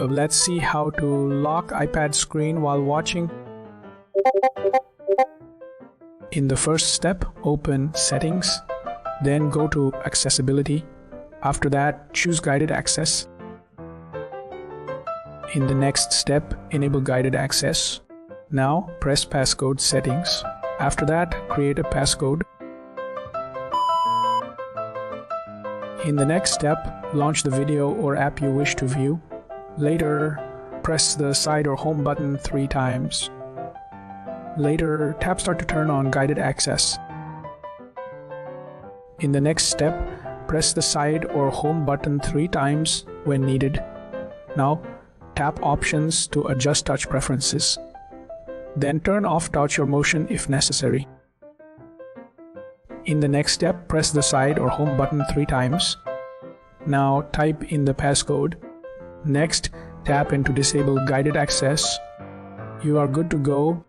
Let's see how to lock iPad screen while watching. In the first step, open Settings, then go to Accessibility. After that, choose Guided Access. In the next step, enable Guided Access. Now, press Passcode Settings. After that, create a passcode. In the next step, launch the video or app you wish to view. Later, press the side or home button 3 times. Later, tap Start to turn on Guided Access. In the next step, press the side or home button 3 times when needed. Now, tap Options to adjust touch preferences. Then turn off touch or motion if necessary. In the next step, press the side or home button 3 times. Now type in the passcode. Next, tap into Disable Guided Access. You are good to go.